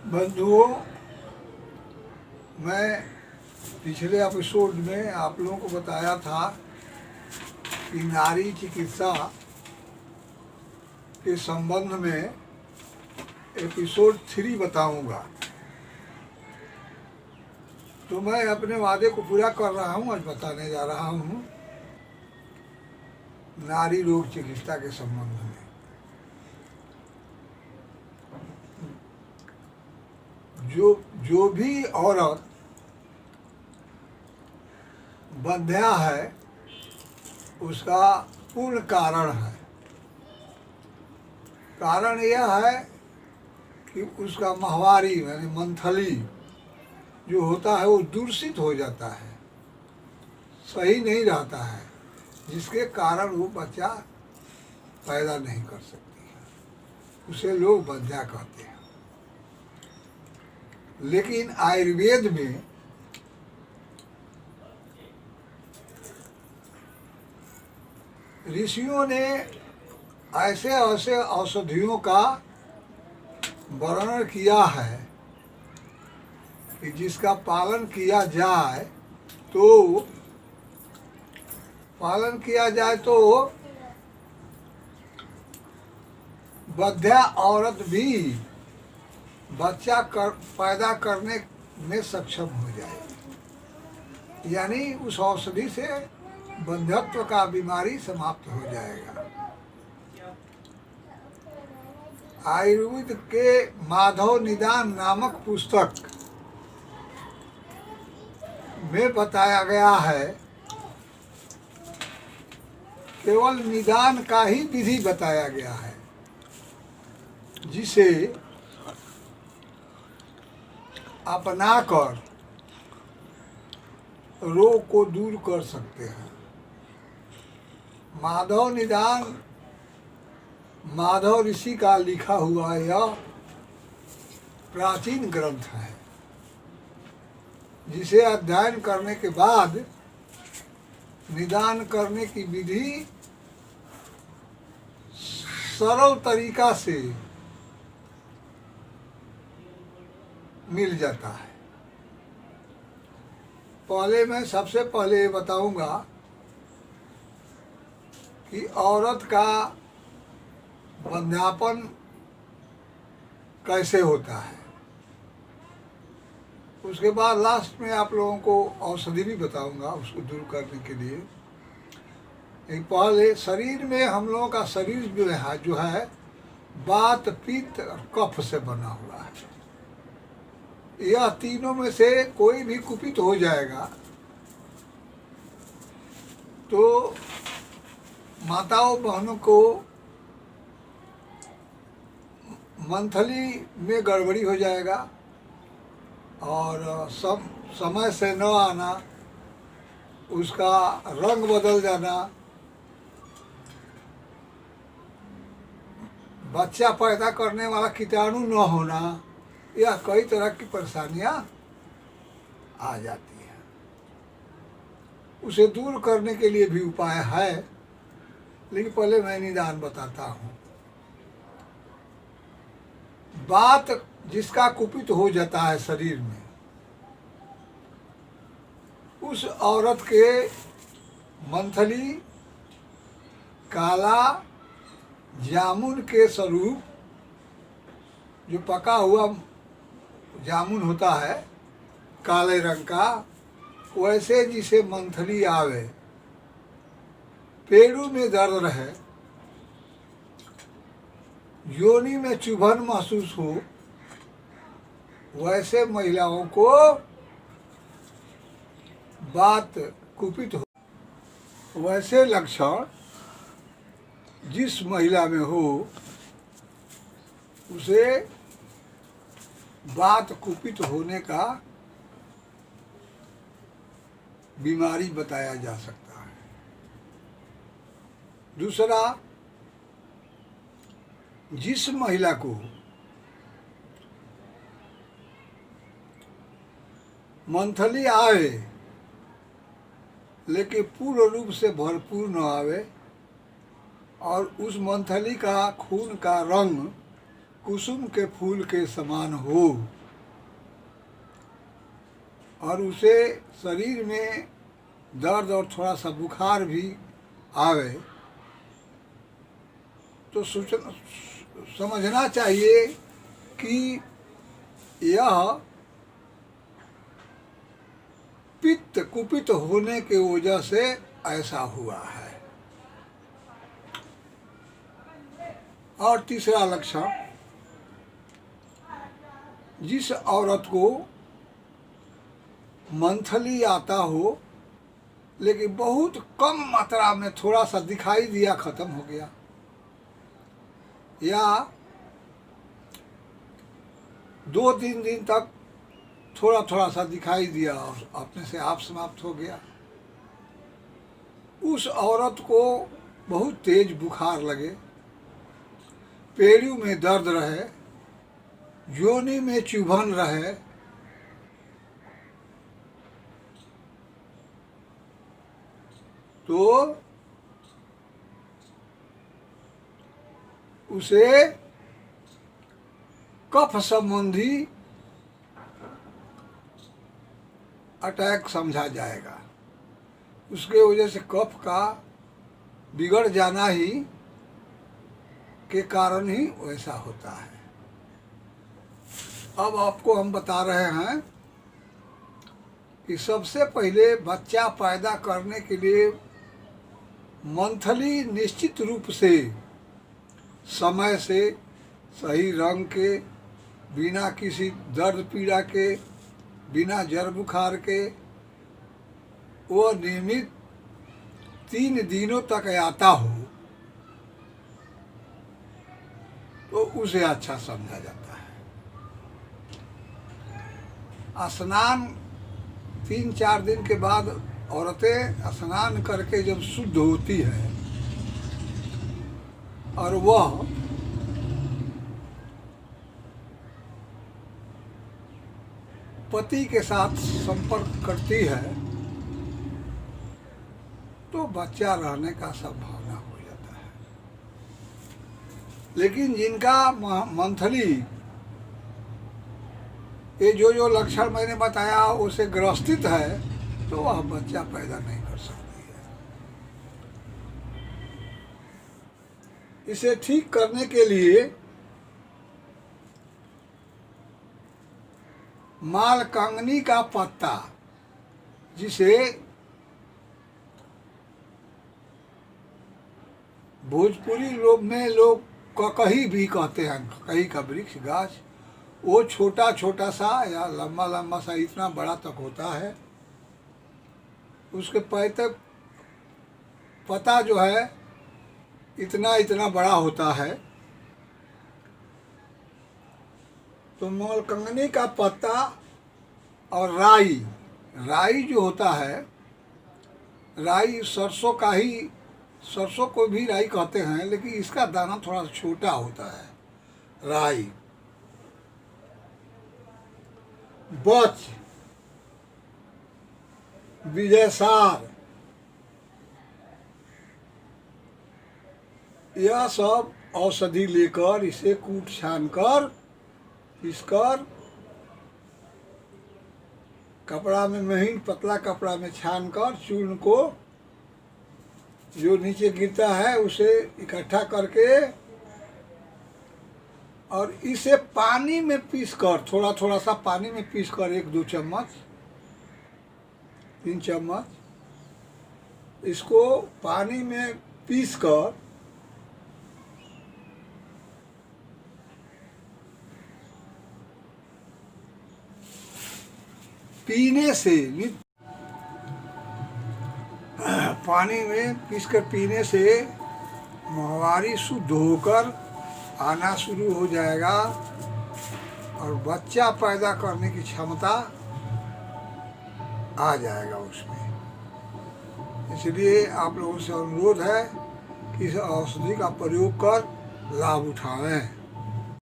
बंधुओं, मैं पिछले एपिसोड में आप लोगों को बताया था कि नारी चिकित्सा के संबंध में एपिसोड 3 बताऊंगा। तो मैं अपने वादे को पूरा कर रहा हूं। आज बताने जा रहा हूं नारी रोग चिकित्सा के संबंध में। जो भी औरत बंध्या है उसका पूर्ण कारण है। कारण यह है कि उसका माहवारी यानी मंथली जो होता है वो दूषित हो जाता है, सही नहीं रहता है, जिसके कारण वो बच्चा पैदा नहीं कर सकती है। उसे लोग बंध्या कहते हैं। लेकिन आयुर्वेद में ऋषियों ने ऐसे ऐसे औषधियों का वर्णन किया है कि जिसका पालन किया जाए तो बंध्या औरत भी बच्चा पैदा करने में सक्षम हो जाएगी। यानी उस औषधि से बंध्यत्व का बीमारी समाप्त हो जाएगा। आयुर्वेद के माधव निदान नामक पुस्तक में बताया गया है, केवल निदान का ही विधि बताया गया है, जिसे अपनाकर रोग को दूर कर सकते हैं। माधव निदान माधव ऋषि का लिखा हुआ यह प्राचीन ग्रंथ है, जिसे अध्ययन करने के बाद निदान करने की विधि सरल तरीका से मिल जाता है। मैं सबसे पहले ये बताऊंगा कि औरत का बंध्यापन कैसे होता है। उसके बाद लास्ट में आप लोगों को औषधि भी बताऊंगा उसको दूर करने के लिए। पहले शरीर में हम लोगों का शरीर जो है वात, पित्त और कफ से बना हुआ है। यह तीनों में से कोई भी कुपित हो जाएगा तो माताओं बहनों को मंथली में गड़बड़ी हो जाएगा और समय से न आना, उसका रंग बदल जाना, बच्चा पैदा करने वाला कीटाणु न होना, यह कई तरह की परेशानियां आ जाती हैं। उसे दूर करने के लिए भी उपाय है, लेकिन पहले मैं निदान बताता हूँ। वात जिसका कुपित हो जाता है शरीर में, उस औरत के मंथली काला जामुन के स्वरूप, जो पका हुआ जामुन होता है काले रंग का, वैसे जिसे मंथली आवे, पेड़ू में दर्द रहे, योनि में चुभन महसूस हो, वैसे महिलाओं को वात कुपित हो। वैसे लक्षण जिस महिला में हो उसे वात कुपित होने का बीमारी बताया जा सकता है। दूसरा, जिस महिला को मंथली आवे लेकिन पूर्ण रूप से भरपूर न आवे और उस मंथली का खून का रंग कुसुम के फूल के समान हो और उसे शरीर में दर्द और थोड़ा सा बुखार भी आवे तो समझना चाहिए कि यह पित्त कुपित होने के वजह से ऐसा हुआ है। और तीसरा लक्षण, जिस औरत को मंथली आता हो लेकिन बहुत कम मात्रा में थोड़ा सा दिखाई दिया खत्म हो गया, या 2-3 दिन तक थोड़ा थोड़ा सा दिखाई दिया और अपने से आप समाप्त हो गया, उस औरत को बहुत तेज बुखार लगे, पेड़ों में दर्द रहे, योनि में चुभन रहे, तो उसे कफ संबंधी अटैक समझा जाएगा। उसके वजह से कफ का बिगड़ जाना ही के कारण ही वैसा होता है। अब आपको हम बता रहे हैं कि सबसे पहले बच्चा पैदा करने के लिए मंथली निश्चित रूप से समय से सही रंग के, बिना किसी दर्द पीड़ा के, बिना जर बुखार के, वो नियमित 3 दिनों तक आता हो तो उसे अच्छा समझा जाता है। स्नान 3-4 दिन के बाद औरतें स्नान करके जब शुद्ध होती है और वह पति के साथ संपर्क करती है तो बच्चा रहने का संभावना हो जाता है। लेकिन जिनका मंथली ये जो लक्षण मैंने बताया उसे ग्रस्तित है तो वह बच्चा पैदा नहीं कर सकती है। इसे ठीक करने के लिए मालकंगनी का पत्ता, जिसे भोजपुरी लोग में लोग ककही भी कहते हैं, ककही का वृक्ष गाछ, वो छोटा छोटा सा या लंबा लंबा सा इतना बड़ा तक होता है। उसके पत्ता जो है इतना इतना बड़ा होता है। तो मालकंगनी का पत्ता और राई जो होता है, राई सरसों का ही, सरसों को भी राई कहते हैं लेकिन इसका दाना थोड़ा छोटा होता है। राई, बच, विजयसार, यह सब औषधि लेकर इसे कूट छान कर पीसकर कपड़ा में, महीन पतला कपड़ा में छान कर चूर्ण को जो नीचे गिरता है उसे इकट्ठा करके और इसे पानी में पीसकर, थोड़ा थोड़ा सा पानी में पीसकर 1-2 चम्मच, 3 चम्मच इसको पानी में पीसकर पीने से, पानी में पीसकर पीने से माहवारी शुद्ध होकर आना शुरू हो जाएगा और बच्चा पैदा करने की क्षमता आ जाएगा उसमें। इसलिए आप लोगों से अनुरोध है कि इस औषधि का प्रयोग कर लाभ उठाएं।